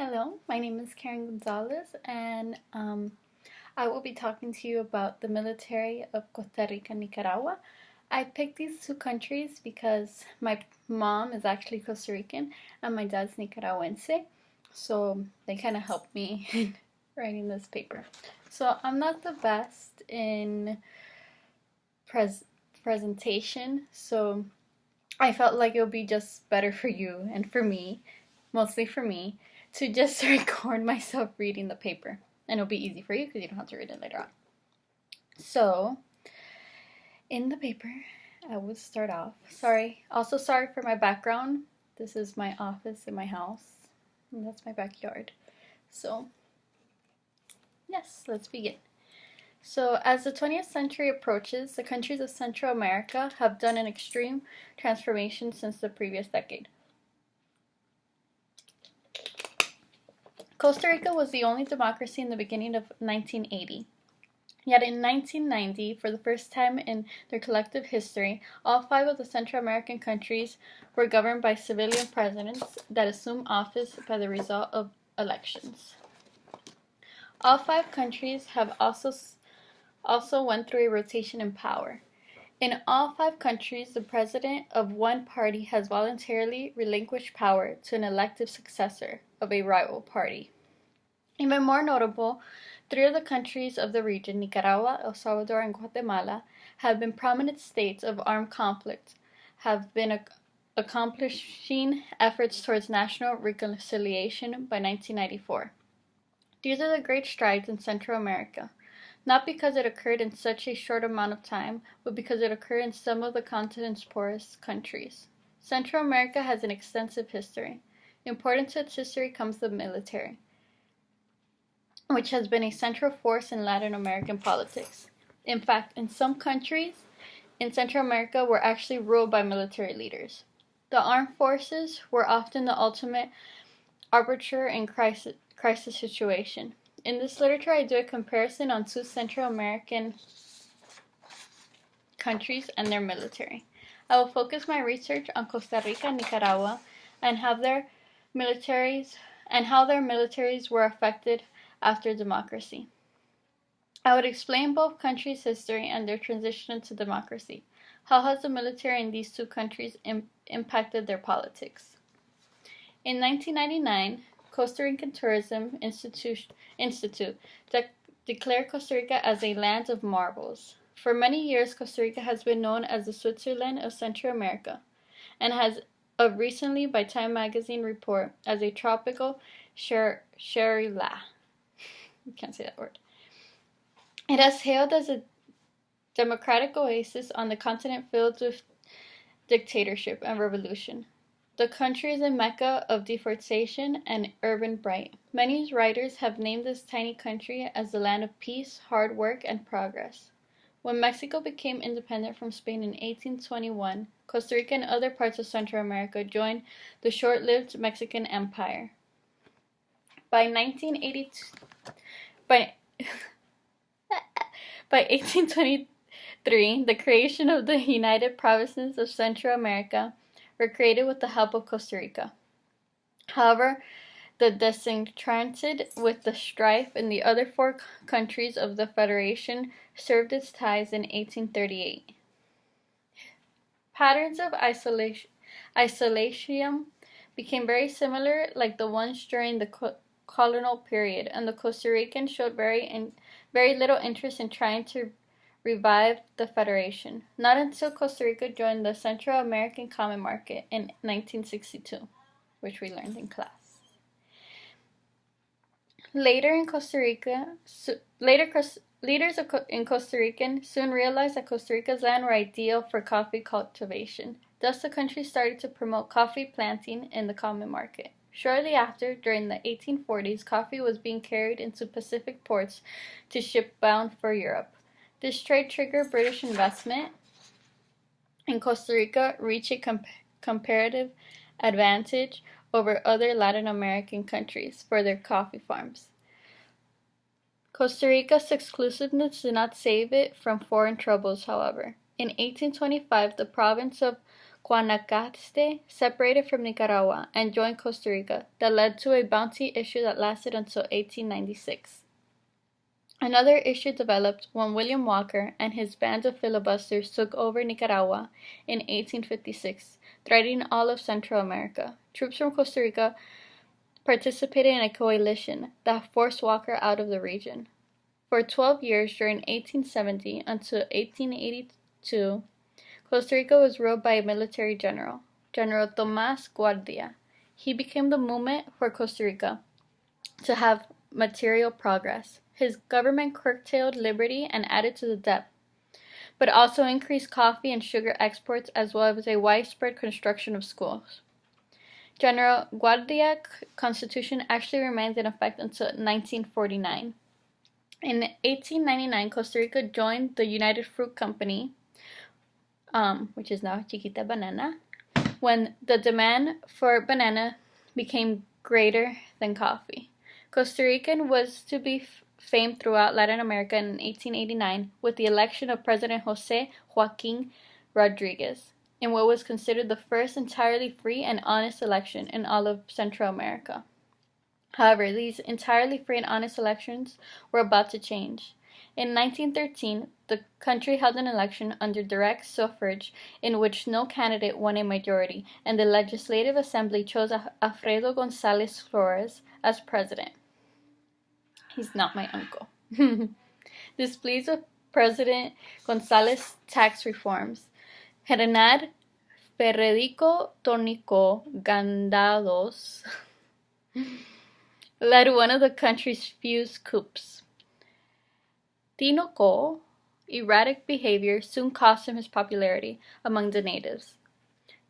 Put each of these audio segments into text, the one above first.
Hello, my name is Karen Gonzalez, and I will be talking to you about the military of Costa Rica and Nicaragua. I picked these two countries because my mom is actually Costa Rican and my dad's Nicaraguense, so they kind of helped me in writing this paper. So I'm not the best in presentation, so I felt like it would be just better for you and for me, mostly for me, to just record myself reading the paper. And it'll be easy for you because you don't have to read it later on. So, in the paper, I would start off. Also sorry for my background. This is my office in my house, and that's my backyard. So, yes, let's begin. So, as the 20th century approaches, the countries of Central America have done an extreme transformation since the previous decade. Costa Rica was the only democracy in the beginning of 1980. Yet in 1990, for the first time in their collective history, all 5 of the Central American countries were governed by civilian presidents that assumed office by the result of elections. All 5 countries have also went through a rotation in power. In all 5 countries, the president of one party has voluntarily relinquished power to an elective successor of a rival party. Even more notable, 3 of the countries of the region, Nicaragua, El Salvador, and Guatemala, have been prominent states of armed conflict, have been accomplishing efforts towards national reconciliation by 1994. These are the great strides in Central America, not because it occurred in such a short amount of time, but because it occurred in some of the continent's poorest countries. Central America has an extensive history. Important to its history comes the military, which has been a central force in Latin American politics. In fact, in some countries in Central America were actually ruled by military leaders. The armed forces were often the ultimate arbiter in crisis situation. In this literature, I do a comparison on 2 Central American countries and their military. I will focus my research on Costa Rica and Nicaragua and how their militaries were affected after democracy. I would explain both countries' history and their transition into democracy. How has the military in these 2 countries impacted their politics? In 1999, Costa Rican Tourism Institute declared Costa Rica as a land of marvels. For many years, Costa Rica has been known as the Switzerland of Central America, and has recently, by Time Magazine report, as a tropical Shangri-La. You can't say that word. It has hailed as a democratic oasis on the continent filled with dictatorship and revolution. The country is a mecca of deforestation and urban blight. Many writers have named this tiny country as the land of peace, hard work, and progress. When Mexico became independent from Spain in 1821, Costa Rica and other parts of Central America joined the short-lived Mexican Empire. By 1823, the creation of the United Provinces of Central America were created with the help of Costa Rica. However, the disenchanted with the strife in the other 4 countries of the Federation served its ties in 1838. Patterns of isolation became very similar like the ones during the colonial period, and the Costa Ricans showed very little interest in trying to revive the Federation, not until Costa Rica joined the Central American Common Market in 1962, which we learned in class. Leaders in Costa Rica soon realized that Costa Rica's land were ideal for coffee cultivation. Thus, the country started to promote coffee planting in the common market. Shortly after, during the 1840s, coffee was being carried into Pacific ports to ship bound for Europe. This trade triggered British investment, and Costa Rica reached a comparative advantage over other Latin American countries for their coffee farms. Costa Rica's exclusiveness did not save it from foreign troubles, however. In 1825, the province of Guanacaste separated from Nicaragua and joined Costa Rica that led to a bounty issue that lasted until 1896. Another issue developed when William Walker and his band of filibusters took over Nicaragua in 1856, threatening all of Central America. Troops from Costa Rica participated in a coalition that forced Walker out of the region. For 12 years during 1870 until 1882, Costa Rica was ruled by a military general, General Tomás Guardia. He became the movement for Costa Rica to have material progress. His government curtailed liberty and added to the debt, but also increased coffee and sugar exports as well as a widespread construction of schools. General Guardia's constitution actually remained in effect until 1949. In 1899, Costa Rica joined the United Fruit Company, which is now Chiquita Banana, when the demand for banana became greater than coffee. Costa Rican was to be famed throughout Latin America in 1889 with the election of President José Joaquín Rodríguez, in what was considered the first entirely free and honest election in all of Central America. However, these entirely free and honest elections were about to change. In 1913, the country held an election under direct suffrage in which no candidate won a majority, and the Legislative Assembly chose Alfredo Gonzalez Flores as president. He's not my uncle. Displeased with President Gonzalez's tax reforms, Hernán Federico Tónico Gandados led one of the country's few coups. Tinoco's erratic behavior soon cost him his popularity among the natives.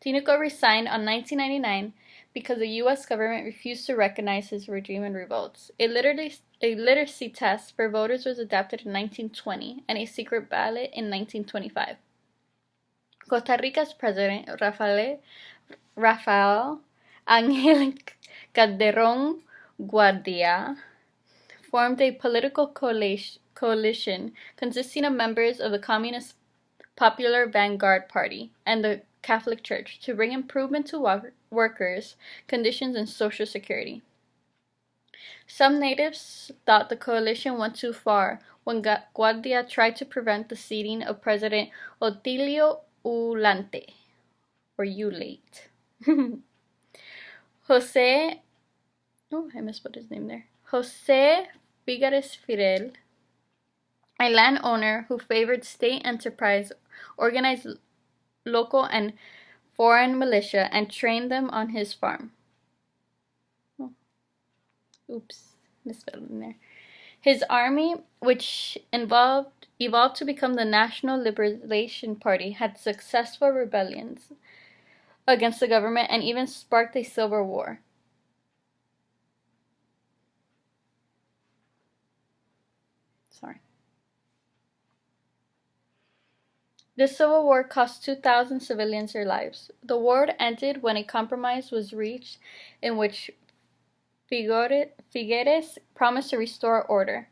Tinoco resigned on 1999 because the U.S. government refused to recognize his regime and revolts. A literacy test for voters was adopted in 1920 and a secret ballot in 1925. Costa Rica's president, Rafael Ángel Calderón Guardia, formed a political coalition consisting of members of the Communist Popular Vanguard Party and the Catholic Church to bring improvement to workers' conditions and Social Security. Some natives thought the coalition went too far when Guardia tried to prevent the seating of President Otilio Ulate, or Ulate. I misspelled his name there. Jose Figueres Fidel, a landowner who favored state enterprise, organized local and foreign militia and trained them on his farm. Misspelled in there. His army, which evolved to become the National Liberation Party, had successful rebellions against the government and even sparked a civil war. This civil war cost 2,000 civilians their lives. The war ended when a compromise was reached in which Figueres promised to restore order,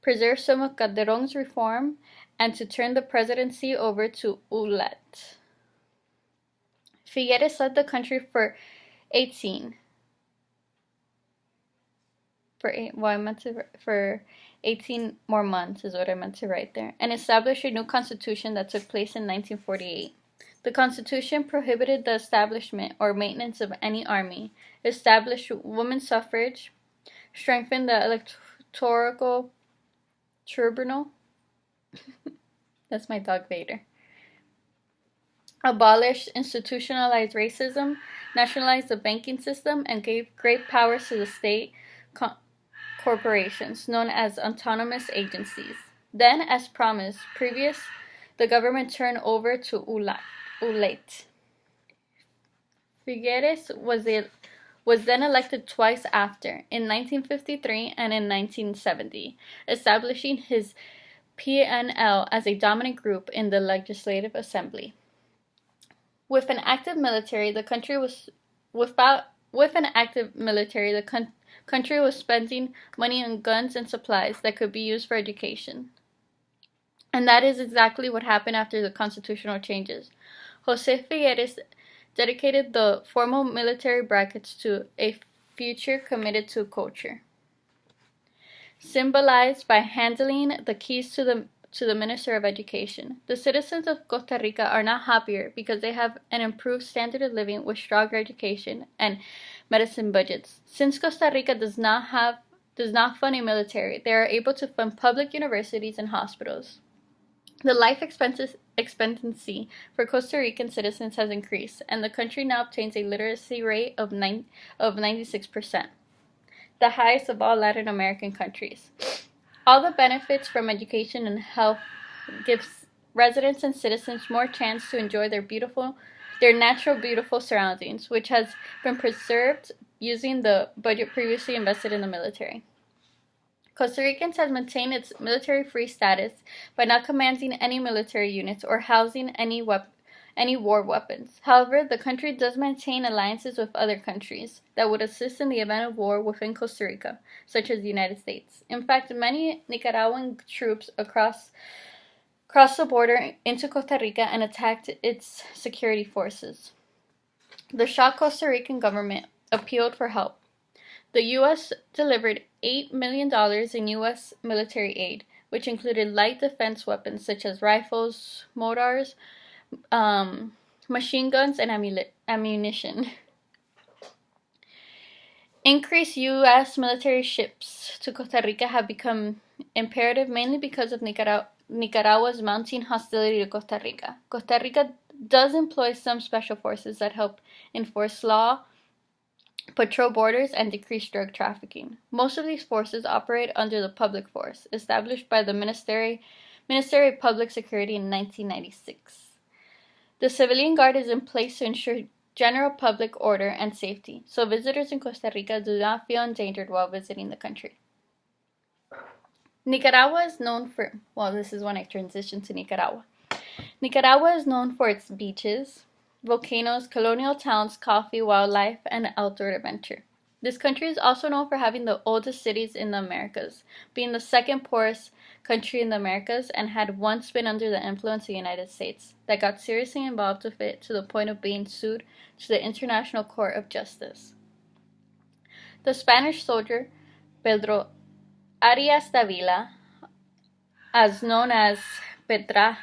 preserve some of Calderón's reform, and to turn the presidency over to Ulat. Figueres led the country for 18 more months is what I meant to write there, and established a new constitution that took place in 1948. The constitution prohibited the establishment or maintenance of any army, established women's suffrage, strengthened the electoral tribunal, that's my dog Vader, abolished institutionalized racism, nationalized the banking system, and gave great powers to the state corporations, known as autonomous agencies. Then, as promised, the government turned over to Ulate. Figueres was then elected twice after, in 1953 and in 1970, establishing his PNL as a dominant group in the Legislative Assembly. With an active military, the country was spending money on guns and supplies that could be used for education. And that is exactly what happened after the constitutional changes. Jose Figueres dedicated the formal military brackets to a future committed to culture, symbolized by handling the keys to the Minister of Education. The citizens of Costa Rica are not happier because they have an improved standard of living with stronger education and medicine budgets. Since Costa Rica does not fund a military, they are able to fund public universities and hospitals. The life expectancy for Costa Rican citizens has increased, and the country now obtains a literacy rate of 96%, the highest of all Latin American countries. All the benefits from education and health gives residents and citizens more chance to enjoy their natural beautiful surroundings, which has been preserved using the budget previously invested in the military. Costa Ricans has maintained its military-free status by not commanding any military units or housing any war weapons. However, the country does maintain alliances with other countries that would assist in the event of war within Costa Rica, such as the United States. In fact, many Nicaraguan troops crossed the border into Costa Rica and attacked its security forces. The shocked Costa Rican government appealed for help. The U.S. delivered $8 million in U.S. military aid, which included light defense weapons such as rifles, mortars, machine guns, and ammunition. Increased U.S. military ships to Costa Rica have become imperative mainly because of Nicaragua's mounting hostility to Costa Rica. Costa Rica does employ some special forces that help enforce law, patrol borders, and decrease drug trafficking. Most of these forces operate under the public force, established by the Ministry of Public Security in 1996. The civilian guard is in place to ensure general public order and safety, so visitors in Costa Rica do not feel endangered while visiting the country. Nicaragua is known for, this is when I transition to Nicaragua. Nicaragua is known for its beaches, volcanoes, colonial towns, coffee, wildlife, and outdoor adventure. This country is also known for having the oldest cities in the Americas, being the second poorest country in the Americas, and had once been under the influence of the United States, that got seriously involved with it to the point of being sued to the International Court of Justice. The Spanish soldier Pedro Arias Davila, as known as Petrajas,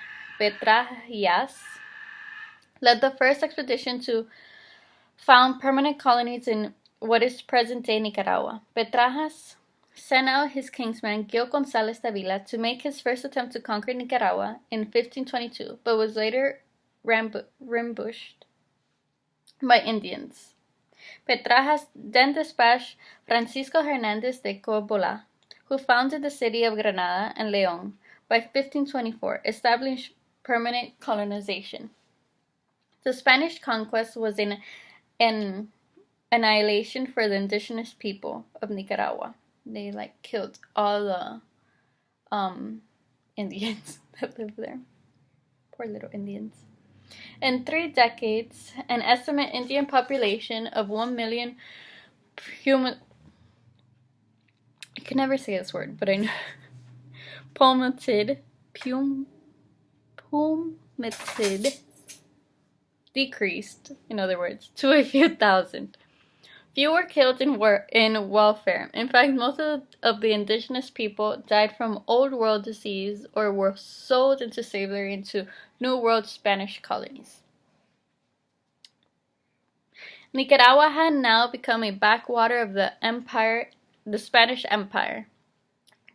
led the first expedition to found permanent colonies in what is present-day Nicaragua. Petrajas sent out his kinsman Gonzalez Davila to make his first attempt to conquer Nicaragua in 1522, but was later ambushed by Indians. Petrajas then dispatched Francisco Hernández de Corbola, who founded the city of Granada and León by 1524, established permanent colonization. The Spanish conquest was an annihilation for the indigenous people of Nicaragua. They killed all the Indians that lived there. Poor little Indians. In 3 decades, an estimated Indian population of 1 million I can never say this word, but I know. Plummeted decreased, in other words, to a few thousand. Few were killed in welfare. In fact, most of the indigenous people died from Old World disease or were sold into slavery into New World Spanish colonies. Nicaragua had now become a backwater of the Spanish Empire.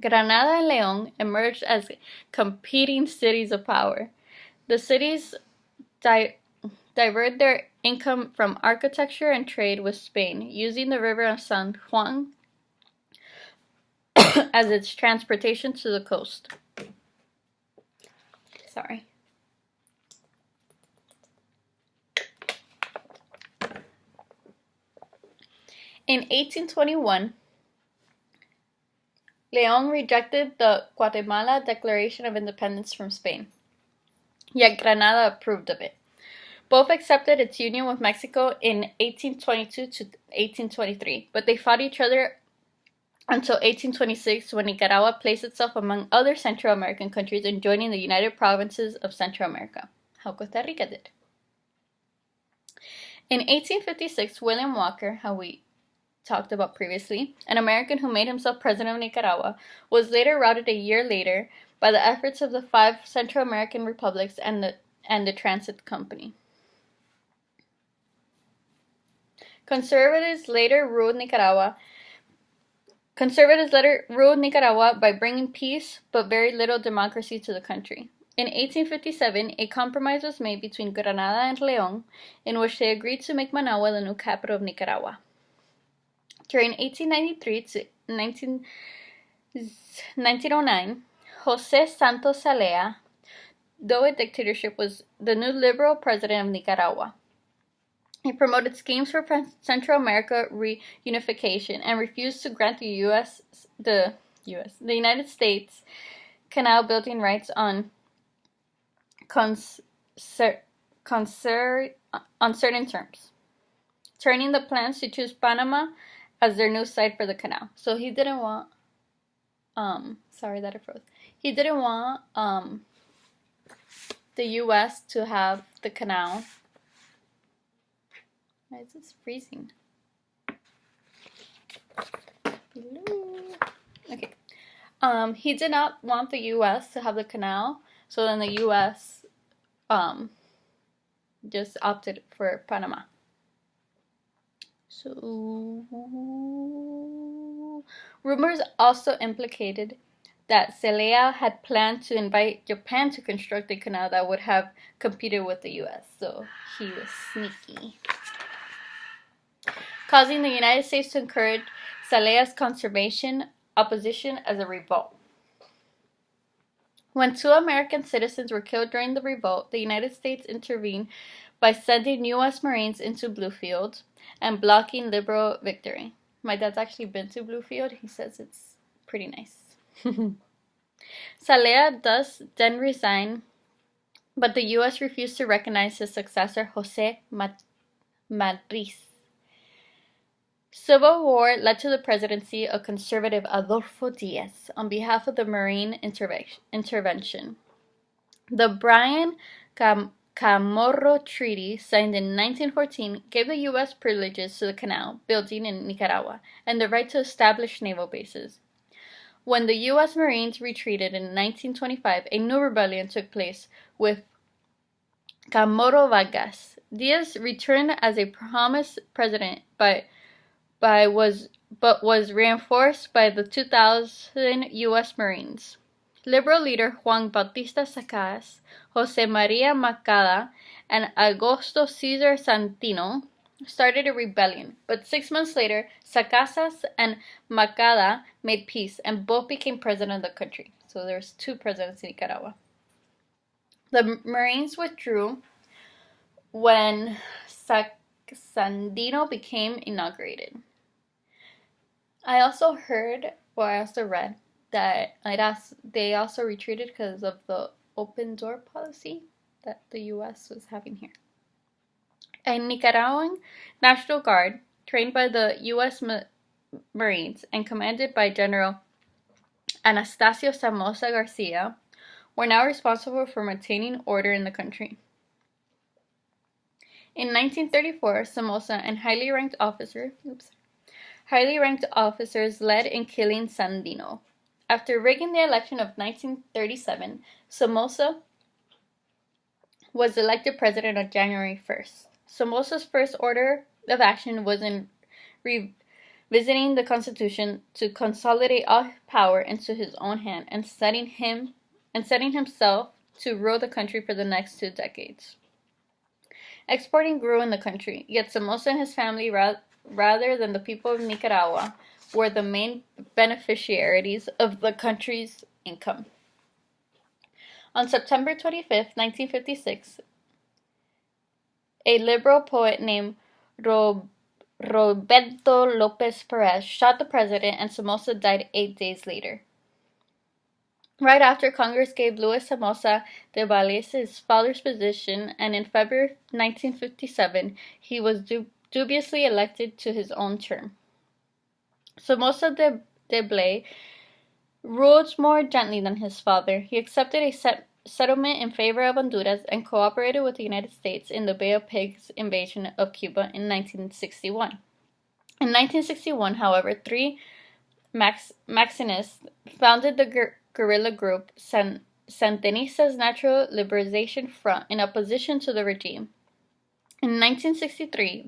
Granada and León emerged as competing cities of power. The cities divert their income from architecture and trade with Spain, using the river of San Juan as its transportation to the coast. Sorry. In 1821, León rejected the Guatemala Declaration of Independence from Spain, yet Granada approved of it. Both accepted its union with Mexico in 1822 to 1823, but they fought each other until 1826, when Nicaragua placed itself among other Central American countries in joining the United Provinces of Central America, how Costa Rica did. In 1856, William Walker, how we talked about previously, an American who made himself president of Nicaragua, was later routed a year later by the efforts of the 5 Central American republics and the Transit Company. Conservatives later ruled Nicaragua by bringing peace but very little democracy to the country. In 1857, a compromise was made between Granada and León, in which they agreed to make Managua the new capital of Nicaragua. During 1893 to 1909, José Santos Zelaya, though a dictatorship, was the new liberal president of Nicaragua. He promoted schemes for Central America reunification and refused to grant the United States canal building rights on certain terms, turning the plans to choose Panama as their new site for the canal. So he didn't want, sorry that it froze. He didn't want the U.S. to have the canal. Why is this freezing? Okay. He did not want the U.S. to have the canal, so then the U.S. Just opted for Panama. So, rumors also implicated that Zelaya had planned to invite Japan to construct a canal that would have competed with the U.S., so he was sneaky, causing the United States to encourage Zelaya's conservation opposition as a revolt. When 2 American citizens were killed during the revolt, the United States intervened by sending U.S. Marines into Bluefield and blocking liberal victory. My dad's actually been to Bluefield. He says it's pretty nice. Zelaya thus then resigned, but the U.S. refused to recognize his successor, José Madriz. Civil war led to the presidency of conservative Adolfo Diaz on behalf of the Marine intervention. The Bryan-Chamorro Treaty, signed in 1914, gave the U.S. privileges to the canal building in Nicaragua and the right to establish naval bases. When the U.S. Marines retreated in 1925, a new rebellion took place with Chamorro Vargas. Diaz returned as a promised president, but was reinforced by the 2,000 U.S. Marines. Liberal leader Juan Bautista Sacas, José María Macada, and Augusto César Santino started a rebellion, but 6 months later, Sacasas and Macada made peace, and both became president of the country. So there's 2 presidents in Nicaragua. The Marines withdrew when Sandino became inaugurated. I also read that they also retreated because of the open door policy that the U.S. was having here. A Nicaraguan National Guard, trained by the U.S. Marines and commanded by General Anastasio Somoza Garcia, were now responsible for maintaining order in the country. In 1934, Somoza and highly ranked officers led in killing Sandino. After rigging the election of 1937, Somoza was elected president on January 1st. Somoza's first order of action was in revisiting the Constitution to consolidate all power into his own hand and setting himself to rule the country for the next 2 decades. Exporting grew in the country, yet Somoza and his family, rather than the people of Nicaragua, were the main beneficiaries of the country's income. On September 25, 1956, a liberal poet named Roberto López Perez shot the president, and Somoza died 8 days later. Right after, Congress gave Luis Somoza de Valles his father's position, and in February 1957, he was dubiously elected to his own term. Somoza de Blay ruled more gently than his father. He accepted a settlement in favor of Honduras and cooperated with the United States in the Bay of Pigs invasion of Cuba in 1961. In 1961, however, three Maxinists founded the guerrilla group Sandinistas National Liberation Front in opposition to the regime. In 1963,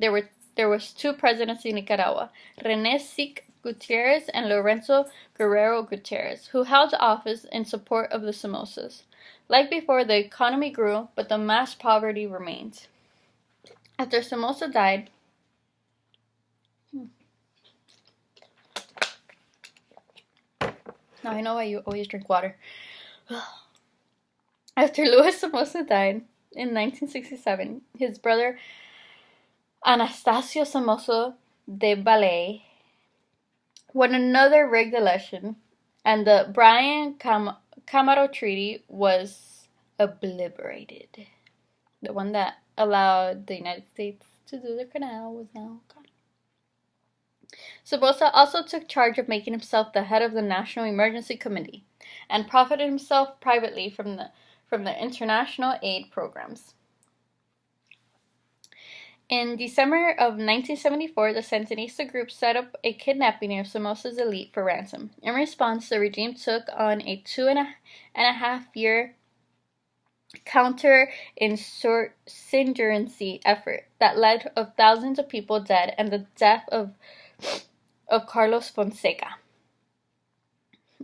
there was two presidents in Nicaragua, René Sic Gutierrez and Lorenzo Guerrero Gutierrez, who held office in support of the Somozas. Like before, the economy grew, but the mass poverty remained. After Somoza died, now I know why you always drink water. After Luis Somoza died in 1967, his brother Anastasio Somoza de Ballet won another rigged election, and the Bryan-Camaro Treaty was obliterated. The one that allowed the United States to do the canal was now gone. Somoza also took charge of making himself the head of the National Emergency Committee and profited himself privately from the international aid programs. In December of 1974, the Sandinista group set up a kidnapping of Somoza's elite for ransom. In response, the regime took on a 2.5-year counter-insurgency effort that led to thousands of people dead and the death of Carlos Fonseca.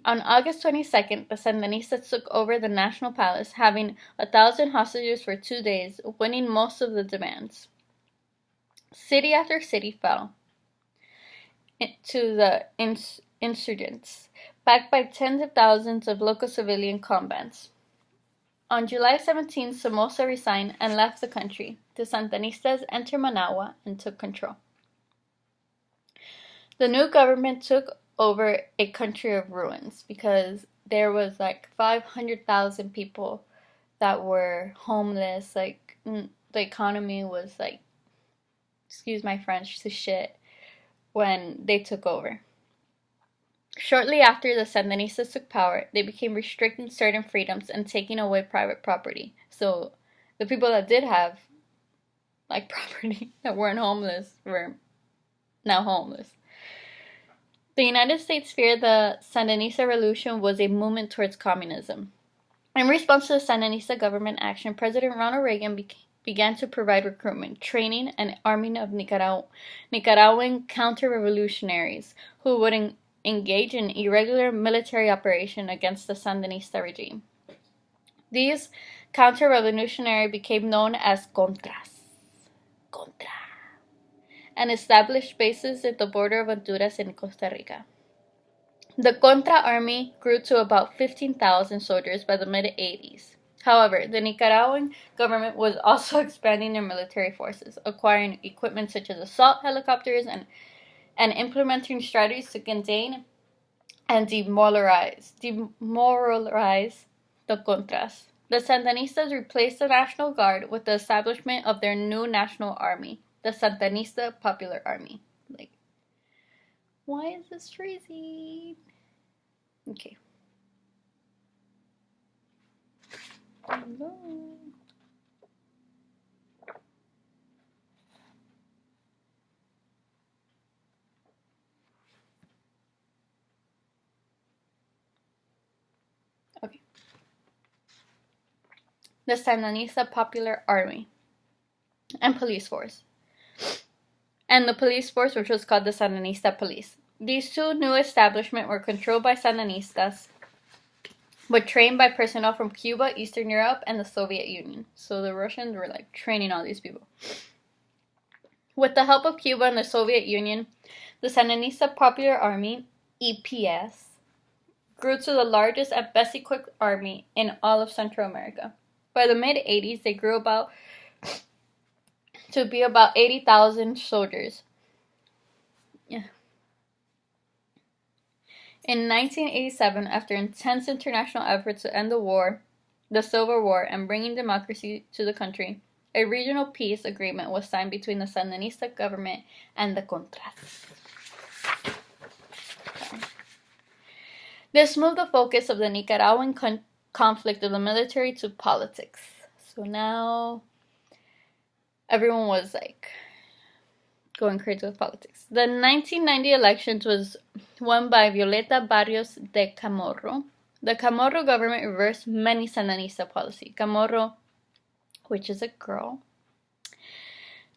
On August 22nd, the Sandinistas took over the National Palace, having 1,000 hostages for 2 days, winning most of the demands. City after city fell to the insurgents, backed by tens of thousands of local civilian combatants. On July 17, Somoza resigned and left the country. The Sandinistas entered Managua and took control. The new government took over a country of ruins because there was like 500,000 people that were homeless. Like, the economy was like, excuse my French, to shit when they took over. Shortly after the Sandinistas took power, they became restricting certain freedoms and taking away private property. So the people that did have like property that weren't homeless were now homeless. The United States feared the Sandinista revolution was a movement towards communism. In response to the Sandinista government action, President Ronald Reagan began to provide recruitment, training, and arming of Nicaraguan counter-revolutionaries who would engage in irregular military operation against the Sandinista regime. These counter-revolutionaries became known as Contras. And established bases at the border of Honduras and Costa Rica. The Contra army grew to about 15,000 soldiers by the mid-80s. However, the Nicaraguan government was also expanding their military forces, acquiring equipment such as assault helicopters and implementing strategies to contain and demoralize the Contras. The Sandinistas replaced the National Guard with the establishment of their new national army, the Sandinista Popular Army. Like, why is this crazy? Okay. Okay. The Sandinista Popular Army and Police Force. And the police force, which was called the Sandinista Police. These two new establishments were controlled by Sandinistas, but trained by personnel from Cuba, Eastern Europe, and the Soviet Union. So the Russians were like training all these people. With the help of Cuba and the Soviet Union, the Sandinista Popular Army, EPS, grew to the largest and best equipped army in all of Central America. By the mid-80s, they grew to be about 80,000 soldiers. Yeah. In 1987, after intense international efforts to end the Civil War, and bringing democracy to the country, a regional peace agreement was signed between the Sandinista government and the Contras. This moved the focus of the Nicaraguan conflict of the military to politics. So now everyone was like going crazy with politics. The 1990 elections was won by Violeta Barrios de Chamorro. The Chamorro government reversed many Sandinista policy. Chamorro, which is a girl,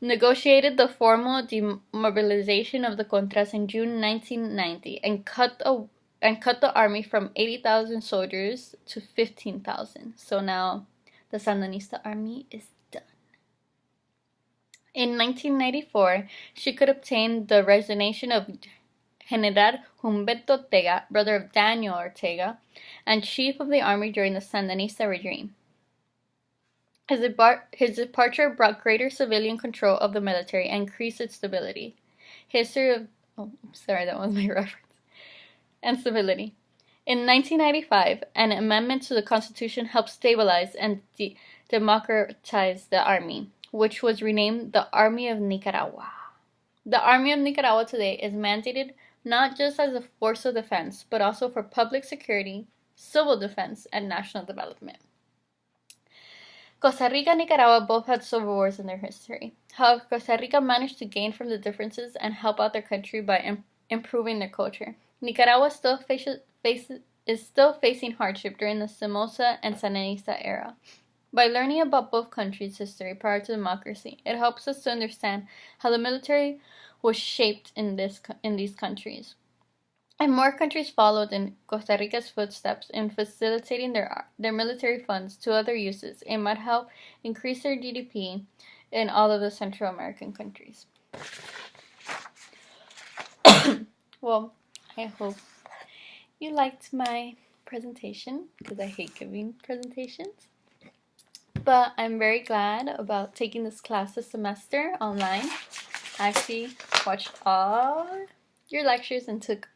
negotiated the formal demobilization of the Contras in June 1990 and cut the army from 80,000 soldiers to 15,000. So now the Sandinista army is done. In 1994, she could obtain the resignation of General Humberto Ortega, brother of Daniel Ortega, and chief of the army during the Sandinista regime. His departure brought greater civilian control of the military and increased its stability. That was my reference. And stability. In 1995, an amendment to the Constitution helped stabilize and democratize the army, which was renamed the Army of Nicaragua. The Army of Nicaragua today is mandated not just as a force of defense, but also for public security, civil defense, and national development. Costa Rica and Nicaragua both had civil wars in their history. However, Costa Rica managed to gain from the differences and help out their country by improving their culture. Nicaragua is still facing hardship during the Somoza and Sandinista era. By learning about both countries' history prior to democracy, it helps us to understand how the military was shaped in these countries. And more countries followed in Costa Rica's footsteps in facilitating their military funds to other uses. It might help increase their GDP in all of the Central American countries. Well, I hope you liked my presentation, because I hate giving presentations. But I'm very glad about taking this class this semester online. I actually watched all your lectures and took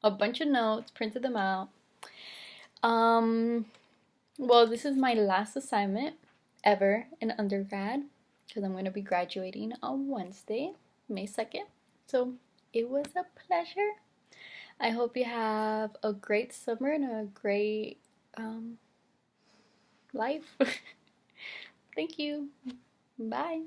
a bunch of notes, printed them out. Well, this is my last assignment ever in undergrad, because I'm going to be graduating on Wednesday, May 2nd. So it was a pleasure. I hope you have a great summer and a great life. Thank you. Bye.